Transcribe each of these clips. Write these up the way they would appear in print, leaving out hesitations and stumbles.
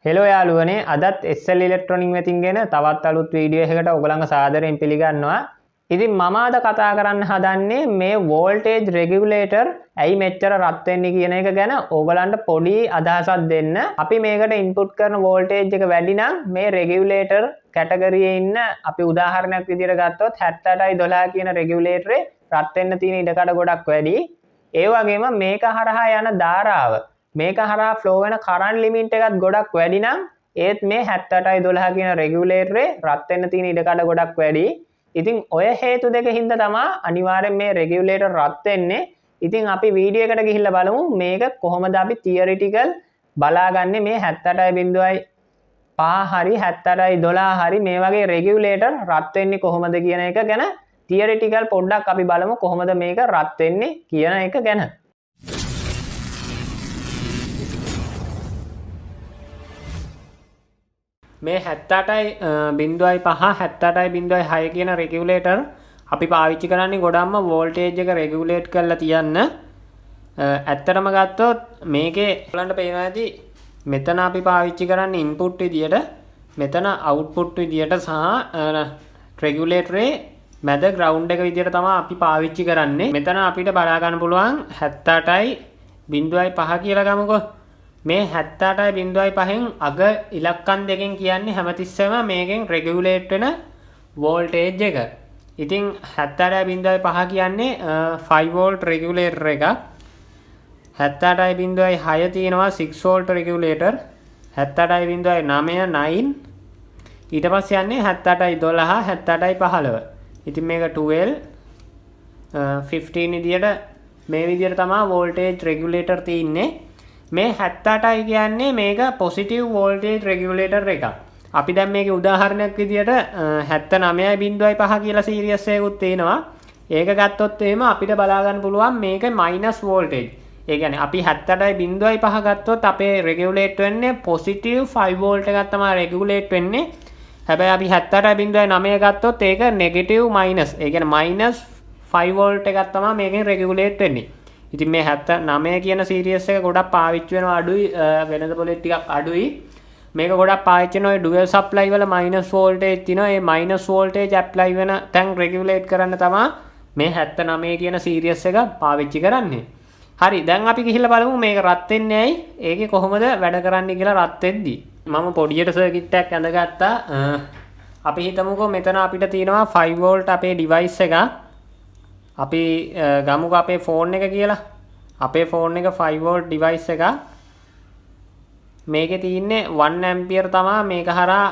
Hello යාළුවනේ අදත් SL ඉලෙක්ට්‍රොනික වෙතින් ගෙන තවත් අලුත් වීඩියෝ එකකට ඔයගලන්ව සාදරයෙන් පිළිගන්නවා. ඉතින් මම අද කතා කරන්න හදන්නේ මේ වෝල්ටේජ් රෙගියුලේටර් ඇයි මෙච්චර රත් වෙන්නේ කියන එක ගැන ඔයගලන්ට පොඩි අදහසක් දෙන්න. අපි මේකට ඉන්පුට් කරන වෝල්ටේජ් එක වැඩි නම් මේ රෙගියුලේටර් කැටගරියේ ඉන්න අපි උදාහරණයක් විදිහට ගත්තොත් 70/12 කියන රෙගියුලේටරේ රත් වෙන්න තියෙන ඉඩකඩ ගොඩක් වැඩි. ඒ වගේම මේක හරහා යන ධාරාව මේක හරහා ෆ්ලෝ වෙන කරන්ට් ලිමිට් එකත් ගොඩක් වැඩි නම් ඒත් මේ 70/12 කියන රෙගියුලේටරේ රත් වෙන්න තියෙන ඉඩකඩ ගොඩක් වැඩි. ඉතින් ඔය හේතු දෙක හින්දා තමයි අනිවාර්යෙන් මේ රෙගියුලේටර් රත් වෙන්නේ. ඉතින් අපි වීඩියෝ එකට ගිහිල්ලා බලමු මේක කොහොමද අපි තියරිටිකල් බලාගන්නේ මේ 70.5 හරි 70/12 හරි මේ වගේ රෙගියුලේටර් රත් වෙන්නේ කොහොමද කියන එක ගැන තියරිටිකල් පොඩ්ඩක් අපි බලමු කොහොමද මේක රත් වෙන්නේ කියන එක ගැන. මේ 78.5 78.6 කියන රෙගියුලේටර් අපි පාවිච්චි කරන්නේ ගොඩක්ම වෝල්ටේජ් එක රෙගියුලේට් කරලා තියන්න. ඇත්තටම ගත්තොත් මේකේ ඔයගලන්ට පේනවා ඇති මෙතන අපි පාවිච්චි කරන්නේ ඉන්පුට් විදියට මෙතන අවුට්පුට් විදියට සහ රෙගියුලේටරේ මැද ග්‍රවුන්ඩ් එක විදියට තමයි අපි පාවිච්චි කරන්නේ. මෙතන අපිට බලා ගන්න පුළුවන් 78.5 කියලා ගමුකෝ. මේ 78.5න් අග ඉලක්කම් දෙකෙන් කියන්නේ හැමතිස්සෙම මේකෙන් රෙගියුලේට් වෙන වෝල්ටේජ් එක. ඉතින් 78.5 කියන්නේ 5 වෝල්ට් රෙගියුලේටර් එකක්. 78.6 තියෙනවා 6 වෝල්ට් රෙගියුලේටර්. 78.9 9 ඊට පස්සේ යන්නේ 78.12 78.15. ඉතින් මේක 12 15 විදියට මේ විදියට තමයි වෝල්ටේජ් රෙගියුලේටර් තියෙන්නේ. මේ 78 කියන්නේ මේක පොසිටිව් වෝල්ටේජ් රෙගියුලේටර් එකක්. අපි දැන් මේකේ උදාහරණයක් විදියට 79.5 කියලා සීරියස් එකකුත් තියෙනවා. ඒක ගත්තොත් එහෙම අපිට බලා ගන්න පුළුවන් මේක මයිනස් වෝල්ටේජ්. ඒ කියන්නේ අපි 78.5 ගත්තොත් අපේ රෙගියුලේට් වෙන්නේ පොසිටිව් 5 වෝල්ට් එකක් තමයි රෙගියුලේට් වෙන්නේ. හැබැයි අපි 78.9 ගත්තොත් ඒක නෙගටිව් මයිනස්. ඒ කියන්නේ මයිනස් 5 වෝල්ට් එකක් තමයි මේකෙන් රෙගියුලේට් වෙන්නේ. ඉතින් මේ 79 කියන සීරියස් එක ගොඩක් පාවිච්චි වෙනවා අඩුයි වෙනද පොලේ ටිකක් අඩුයි. මේක ගොඩක් පාවිච්චි වෙන ඔය ඩුවල් සප්ලයි වල මයිනස් වෝල්ටේජ් තියෙනවා. ඒ මයිනස් වෝල්ටේජ් ඇප්ලයි වෙන තැන් රෙගියුලේට් කරන්න තමයි මේ 79 කියන සීරියස් එක පාවිච්චි කරන්නේ. හරි දැන් අපි ගිහිල්ලා බලමු මේක රත් වෙන්නේ ඇයි? ඒකේ කොහොමද වැඩ කරන්නේ කියලා රත් වෙද්දි. මම පොඩියට සර්කිට් එකක් ඇඳගත්තා. අපි හිතමුකෝ මෙතන අපිට තියෙනවා 5 වෝල්ට් අපේ ඩිවයිස් එක. අපි ගමුකෝ අපේ ෆෝන් එක කියලා. අපේ ෆෝන් එක 5 වෝල්ට් ඩිවයිස් එක. මේකේ තියෙන්නේ 1 ඇම්පියර් තමයි මේක හරහා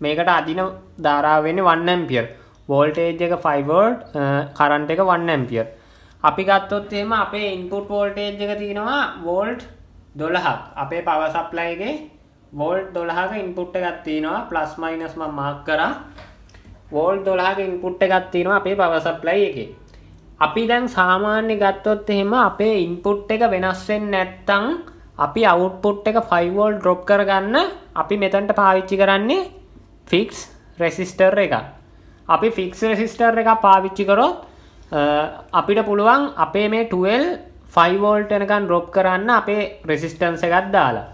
මේකට අදින ධාරාව වෙන්නේ 1 ඇම්පියර්. වෝල්ටේජ් එක 5 වෝල්ට් කරන්ට් එක 1 ඇම්පියර්. අපි ගත්තොත් එහෙම අපේ ඉන්පුට් වෝල්ටේජ් එක තියෙනවා වෝල්ට් 12ක්. අපේ පවර් සප්ලයි එකේ වෝල්ට් 12ක ඉන්පුට් එකක් තියෙනවා ප්ලස් මයිනස් මම මාක් කරා. වෝල්ට් 12ක ඉන්පුට් එකක් තියෙනවා අපේ පවර් සප්ලයි එකේ. අපි දැන් සාමාන්‍ය ගත්තොත් එහෙම අපේ ඉන්පුට් එක වෙනස් වෙන්නේ නැත්නම් අපි අවුට්පුට් එක 5 වෝල්ට් ඩ්‍රොප් කරගන්න අපි මෙතනට පාවිච්චි කරන්නේ ෆික්ස් රෙසිස්ටර් එකක්. අපි ෆික්ස් රෙසිස්ටර් එකක් පාවිච්චි කරොත් අපිට පුළුවන් අපේ මේ 12 5 වෝල්ට් වෙනකන් ඩ්‍රොප් කරන්න අපේ රෙසිස්ටන්ස් එකක් දාලා.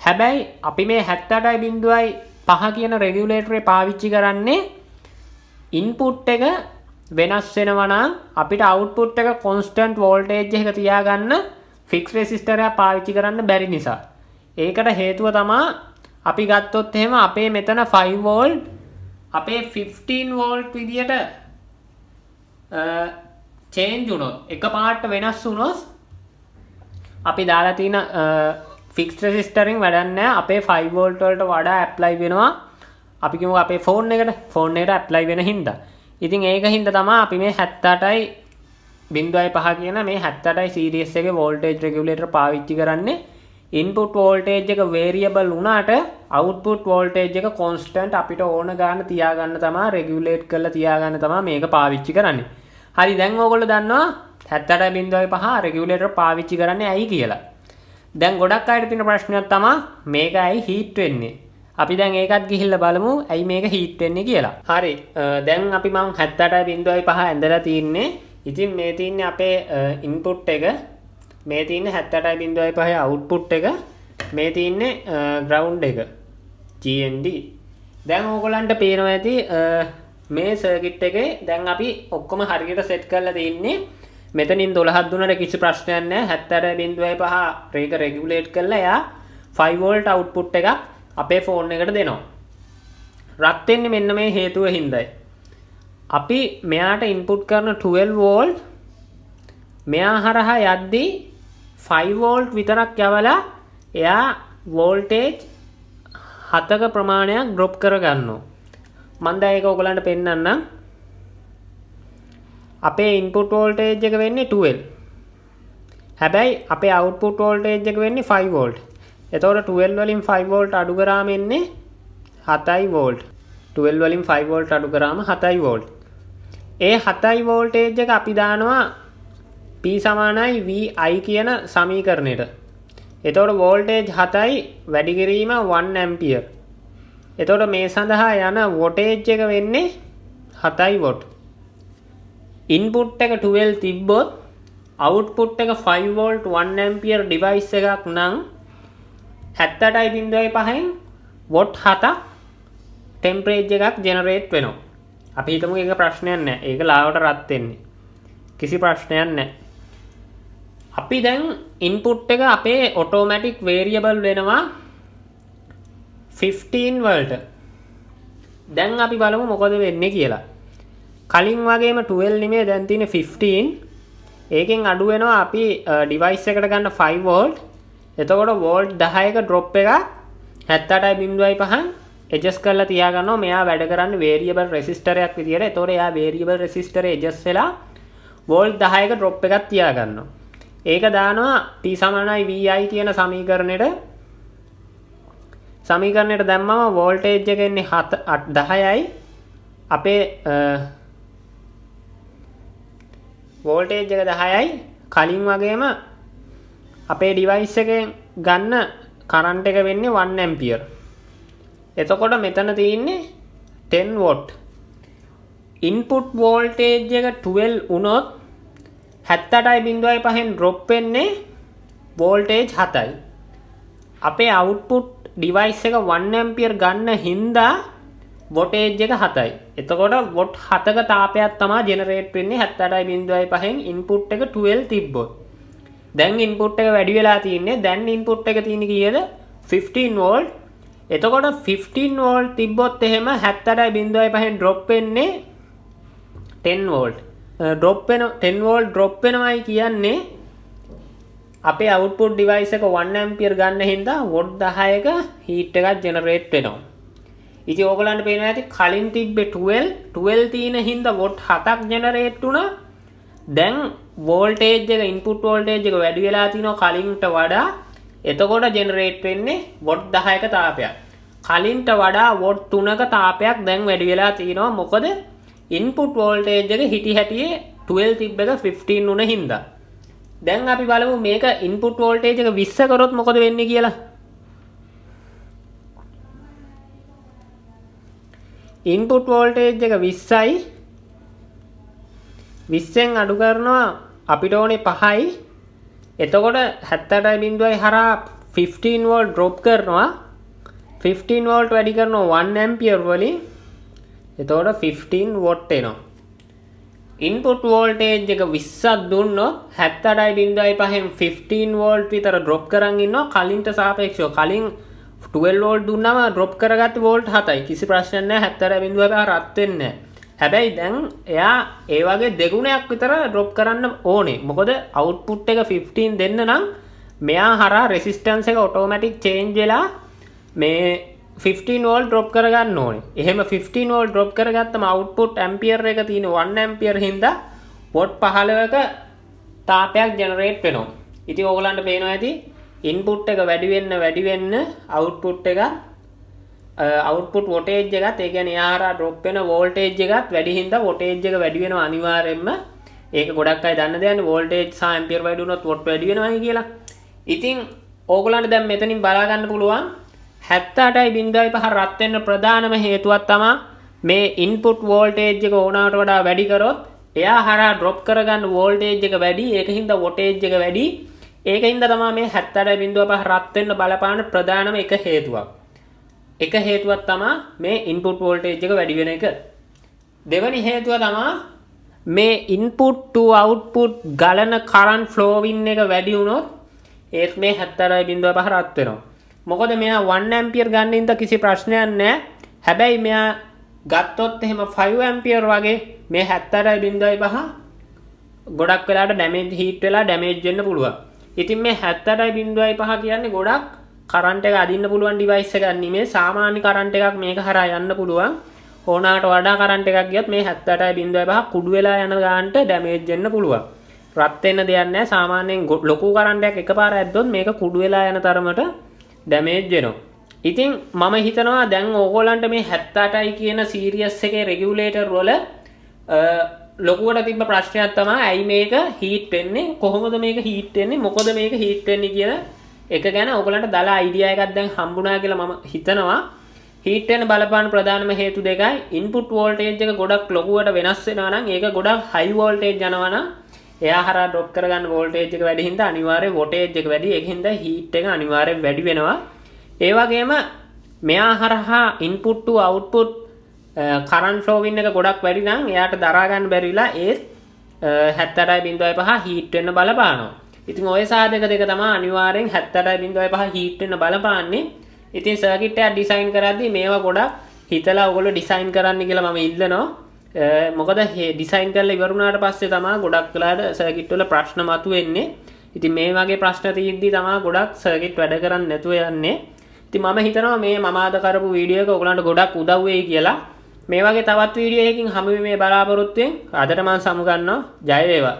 හැබැයි අපි මේ 78.5 කියන රෙගියුලේටරේ පාවිච්චි කරන්නේ ඉන්පුට් එක වෙනස් වෙනවා නම් අපිට අවුට්පුට් එක කොන්ස්ටන්ට් වෝල්ටේජ් එකක තියාගන්න ෆික්ස් රෙසිස්ටර් එකක් පාවිච්චි කරන්න බැරි නිසා. ඒකට හේතුව තමයි අපි ගත්තොත් එහෙම අපේ මෙතන 5 වෝල්ට් අපේ 15 වෝල්ට් විදියට චේන්ජ් වුණොත් එකපාරට වෙනස් වුණොත් අපි දාලා තියෙන ෆික්ස් රෙසිස්ටරින් වැඩක් නැහැ. අපේ 5 වෝල්ට් වලට වඩා ඇප්ලයි වෙනවා. අපි කියමු අපේ ෆෝන් එකට ඇප්ලයි වෙන හින්දා. ඉතින් ඒක හින්දා තමයි අපි මේ 78.5 කියන මේ 78 සීරීස් එකේ වෝල්ටේජ් රෙගියුලේටර් පාවිච්චි කරන්නේ. ඉන්පුට් වෝල්ටේජ් එක වේරියබල් වුණාට අවුට්පුට් වෝල්ටේජ් එක කොන්ස්ටන්ට් අපිට ඕන ගන්න තියාගන්න තමයි රෙගියුලේට් කරලා තියාගන්න තමයි මේක පාවිච්චි කරන්නේ. හරි දැන් ඕගොල්ලෝ දන්නවා 78.5 රෙගියුලේටර් පාවිච්චි කරන්නේ ඇයි කියලා. දැන් ගොඩක් අයට තියෙන ප්‍රශ්නයක් තමයි මේක ඇයි හීට් වෙන්නේ? අපි දැන් ඒකත් ගිහිල්ලා බලමු ඇයි මේක හීට් වෙන්නේ කියලා. හරි දැන් අපි මම 78.5 ඇඳලා තින්නේ. ඉතින් මේ තින්නේ අපේ ඉන්පුට් එක. මේ තියෙන 78.5 අවුට්පුට් එක. මේ තියන්නේ ග්‍රවුන්ඩ් එක GND. දැන් ඕගොල්ලන්ට පේනවා ඇති මේ සර්කිට් එකේ දැන් අපි ඔක්කොම හරියට සෙට් කරලා තින්නේ. මෙතනින් 12ක් දුන්නට කිසි ප්‍රශ්නයක් නැහැ. 70.5 ඒක රෙගියුලේට් කරලා එයා 5 වෝල්ට් අවුට්පුට් එකක් අපේ ෆෝන් එකට දෙනවා. රත් වෙන්නේ මෙන්න මේ හේතුව හින්දායි. අපි මෙයාට ඉන්පුට් කරන 12 වෝල්ට් මෙයා හරහා යද්දී 5 වෝල්ට් විතරක් යවලා එයා වෝල්ටේජ් 7ක ප්‍රමාණයක් ඩ්‍රොප් කරගන්නවා. මම දැන් ඒක ඔයගලන්ට පෙන්නන්නම්. අපේ ඉන්පුට් වෝල්ටේජ් එක වෙන්නේ 12. හැබැයි අපේ අවුට්පුට් වෝල්ටේජ් එක වෙන්නේ 5 වෝල්ට්. එතකොට 12 වලින් 5 වෝල්ට් අඩු කරාම එන්නේ 7යි වෝල්ට්. 12 වලින් 5 වෝල්ට් අඩු කරාම 7යි වෝල්ට්. ඒ 7යි වෝල්ටේජ් එක අපි දානවා P සමානයි VI කියන සමීකරණයට. එතකොට වෝල්ටේජ් 7යි වැඩි කිරීම 1 ඇම්පියර්. එතකොට මේ සඳහා යන වෝල්ටේජ් එක වෙන්නේ 7යි වෝල්ට්. ඉන්පුට් එක 12 තිබ්බොත් අවුට්පුට් එක 5 වෝල්ට් 1 ඇම්පියර් ඩිවයිස් එකක් නම් 78.5න් වොට් 7ක් ටෙම්පරේචර් එකක් ජෙනරේට් වෙනවා. අපි හිතමු ඒක ප්‍රශ්නයක් නැහැ. ඒක ලාවට රත් වෙන්නේ. කිසි ප්‍රශ්නයක් නැහැ. අපි දැන් ඉන්පුට් එක අපේ ඔටෝමැටික් වේරියබල් වෙනවා 15 වලට. දැන් අපි බලමු මොකද වෙන්නේ කියලා. කලින් වගේම 12 නෙමෙයි දැන් තියෙන්නේ 15. ඒකෙන් අඩු වෙනවා අපි ඩිවයිස් එකට ගන්න 5 වෝල්ට්. එතකොට වෝල්ට් 10ක ඩ්‍රොප් එකක් 78.5න් ඇඩ්ජස්ට් කරලා තියා ගන්නවා. මෙයා වැඩ කරන්නේ වේරියබල් රෙසිස්ටර් එකක් විදියට. එතකොට එයා වේරියබල් රෙසිස්ටරේ ඇඩ්ජස්ට් වෙලා වෝල්ට් 10ක ඩ්‍රොප් එකක් තියා ගන්නවා. ඒක දානවා P සමානයි VI කියන සමීකරණයට දැම්මම වෝල්ටේජ් එක එන්නේ 10යි. අපේ වෝල්ටේජ් එක 10යි. කලින් වගේම අපේ ඩිවයිස් එකෙන් ගන්න කරන්ට් එක වෙන්නේ 1 ඇම්පියර්. එතකොට මෙතන තියෙන්නේ 10 වොට්. ඉන්පුට් වෝල්ටේජ් එක 12 වුණොත් 78.5න් ඩ්‍රොප් වෙන්නේ වෝල්ටේජ් 7යි. අපේ අවුට්පුට් ඩිවයිස් එක 1 ඇම්පියර් ගන්න හින්දා වෝල්ටේජ් එක 7යි. එතකොට වොට් 7ක තාපයක් තමයි ජෙනරේට් වෙන්නේ 78.5න් ඉන්පුට් එක 12 තිබ්බොත්. දැන් ඉන්පුට් එක වැඩි වෙලා තියෙන්නේ. දැන් ඉන්පුට් එක තියෙන්නේ කීයද? 15 වෝල්ට්. එතකොට 15 වෝල්ට් තිබ්බොත් එහෙම 78.5න් ඩ්‍රොප් වෙන්නේ 10 වෝල්ට්. ඩ්‍රොප් වෙන 10 වෝල්ට් ඩ්‍රොප් වෙනවයි කියන්නේ අපේ අවුට්පුට් ඩිවයිස් එක 1 ඇම්පියර් ගන්න හින්දා වොට් 10ක හීට් එකක් ජෙනරේට් වෙනවා. ඉතින් ඕගලන්ට පේනවා ඇති කලින් තිබ්බේ 12 තියෙන හින්දා වොට් 7ක් ජෙනරේට් වුණා. දැන් වෝල්ටේජ් එක ඉන්පුට් වෝල්ටේජ් එක වැඩි වෙලා තිනවා කලින්ට වඩා. එතකොට ජෙනරේට් වෙන්නේ වොට් 10ක තාපයක්. කලින්ට වඩා වොට් 3ක තාපයක් දැන් වැඩි වෙලා තිනවා. මොකද ඉන්පුට් වෝල්ටේජ් එක හිටි හැටියේ 12 තිබ්බ එක 15 වුණ හින්දා. දැන් අපි බලමු මේක ඉන්පුට් වෝල්ටේජ් එක 20 කරොත් මොකද වෙන්නේ කියලා. ඉන්පුට් වෝල්ටේජ් එක 20යි. 20න් අඩු කරනවා අපිට ඕනේ 5යි. එතකොට 78.5 හරහා 15 වෝල්ට් ඩ්‍රොප් කරනවා. 15 වෝල්ට් වැඩි කරනවා 1 ඇම්පියර් වලින්. එතකොට 15 වොට් එනවා. ඉන්පුට් වෝල්ටේජ් එක 20ක් දුන්නොත් 78.5න් 15 වෝල්ට් විතර ඩ්‍රොප් කරන් ඉන්නවා කලින්ට සාපේක්ෂව. කලින් 12 වෝල්ට් දුන්නම ඩ්‍රොප් කරගත්තේ වෝල්ට් 7යි. කිසි ප්‍රශ්නයක් නැහැ. 78.5 රත් වෙන්නේ නැහැ. හැබැයි දැන් එයා ඒ වගේ දෙගුණයක් විතර ඩ්‍රොප් කරන්න ඕනේ. මොකද අවුට්පුට් එක 15 දෙන්න නම් මෙයා හරහා රෙසිස්ටන්ස් එක ඔටෝමැටික් චේන්ජ් වෙලා මේ 15 වෝල්ට් ඩ්‍රොප් කරගන්න ඕනේ. එහෙම 15 වෝල්ට් ඩ්‍රොප් කරගත්තම අවුට්පුට් ඇම්පියර් එක තියෙන 1 ඇම්පියර් හින්දා වොට් 15ක තාපයක් ජෙනරේට් වෙනවා. ඉතින් ඕගලන්ට පේනවා ඇති ඉන්පුට් එක වැඩි වෙන්න අවුට්පුට් එක අවුට්පුට් වෝල්ටේජ් එකත් ඒ කියන්නේ එහාරා ඩ්‍රොප් වෙන වෝල්ටේජ් එකත් වැඩි හින්දා වෝල්ටේජ් එක වැඩි වෙනවා අනිවාර්යෙන්ම. ඒක ගොඩක් අය දන්න දෙයක් නේ වෝල්ටේජ් සහ ඇම්පියර් වැඩි වුණොත් වොට් වැඩි වෙනවායි කියලා. ඉතින් ඕගලන්ට දැන් මෙතනින් බලා ගන්න පුළුවන් 78.5 රත් වෙන්න ප්‍රධානම හේතුවක් තමයි මේ ඉන්පුට් වෝල්ටේජ් එක ඕනකට වඩා වැඩි කරොත් එයා හරහා ඩ්‍රොප් කරගන්න වෝල්ටේජ් එක වැඩි. ඒක හින්දා වෝල්ටේජ් එක වැඩි. ඒකින්ද තමයි මේ 78.5 රත් වෙන්න බලපාන ප්‍රධානම එක හේතුවක්. එක හේතුවක් තමයි මේ ඉන්පුට් වෝල්ටේජ් එක වැඩි වෙන එක. දෙවෙනි හේතුව තමයි මේ ඉන්පුට් to output ගලන කරන්ට් ෆ්ලෝවින් එක වැඩි වුණොත් ඒත් මේ 78.5 රත් වෙනවා. මොකද මෙයා 1 ඇම්පියර් ගන්න ඉඳ කිසි ප්‍රශ්නයක් නැහැ. හැබැයි මෙයා ගත්තොත් එහෙම 5 ඇම්පියර් වගේ මේ 78.5 ගොඩක් වෙලාට ඩැමේජ් හීට් වෙලා ඩැමේජ් වෙන්න පුළුවන්. ඉතින් මේ 78.5 කියන්නේ ගොඩක් කරන්ට් එක අදින්න පුළුවන් ඩිවයිස් එකක් නෙමෙයි. සාමාන්‍ය කරන්ට් එකක් මේක හරහා යන්න පුළුවන්. ඕනාට වඩා කරන්ට් එකක් ගියත් මේ 78.5 කුඩු වෙලා යන ගානට ඩැමේජ් වෙන්න පුළුවන්. රත් වෙන්න දෙයක් නැහැ. සාමාන්‍යයෙන් ලොකු කරන්ට් එකක් එකපාර ඇද්දොත් මේක කුඩු වෙලා යන තරමට ඩැමේජ් වෙනවා. ඉතින් මම හිතනවා දැන් ඕගොල්ලන්ට මේ 78යි කියන සීරියස් එකේ රෙගියුලේටර් වල ලොකුවට තිබ්බ ප්‍රශ්නයක් තමයි ඇයි මේක හීට් වෙන්නේ, කොහොමද මේක හීට් වෙන්නේ, මොකද මේක හීට් වෙන්නේ කියලා එක ගැන ඕගොල්ලන්ට දාලා අයිඩියා එකක් දැන් හම්බුණා කියලා මම හිතනවා. හීට් වෙන බලපාන ප්‍රධානම හේතු දෙකයි. ඉන්පුට් වෝල්ටේජ් එක ගොඩක් ලොකුවට වෙනස් වෙනවා නම් ඒක ගොඩක් හයි වෝල්ටේජ් යනවා නම් එයා හරහා ඩ්‍රොප් කරගන්න වෝල්ටේජ් එක වැඩි හින්දා අනිවාර්යෙන් වෝල්ටේජ් එක වැඩි. ඒක හින්දා හීට් එක අනිවාර්යෙන් වැඩි වෙනවා. ඒ වගේම මෙයා හරහා ඉන්පුට් to output කරන්ට් ෆ්ලෝවින් එක ගොඩක් වැඩි නම් එයාට දරා ගන්න බැරි වෙලා ඒත් 78.5 හීට් වෙන්න බලපානවා. ඉතින් ওই සාධක දෙක තමයි අනිවාර්යෙන් 78.5 හීට් වෙන්න බලපාන්නේ. ඉතින් සර්කිට් එක ඩිසයින් කරද්දී මේවා ගොඩක් හිතලා ඔයගොල්ලෝ ඩිසයින් කරන්න කියලා මම ඉල්ලනවා. මොකද ඩිසයින් කරලා ඉවර වුණාට පස්සේ තමයි ගොඩක් වෙලාවට සර්කිට් වල ප්‍රශ්න මතුවෙන්නේ. ඉතින් මේ වගේ ප්‍රශ්න තියෙද්දි තමයි ගොඩක් සර්කිට් වැඩ කරන්නේ නැතුව යන්නේ. ඉතින් මම හිතනවා මේ මම අද කරපු වීඩියෝ එක ඔයගලන්ට ගොඩක් උදව් වෙයි කියලා. මේ වගේ තවත් වීඩියෝ එකකින් හමු වෙමේ බලාපොරොත්තු වෙමින් අදට මම සමු ගන්නවා. ජය වේවා.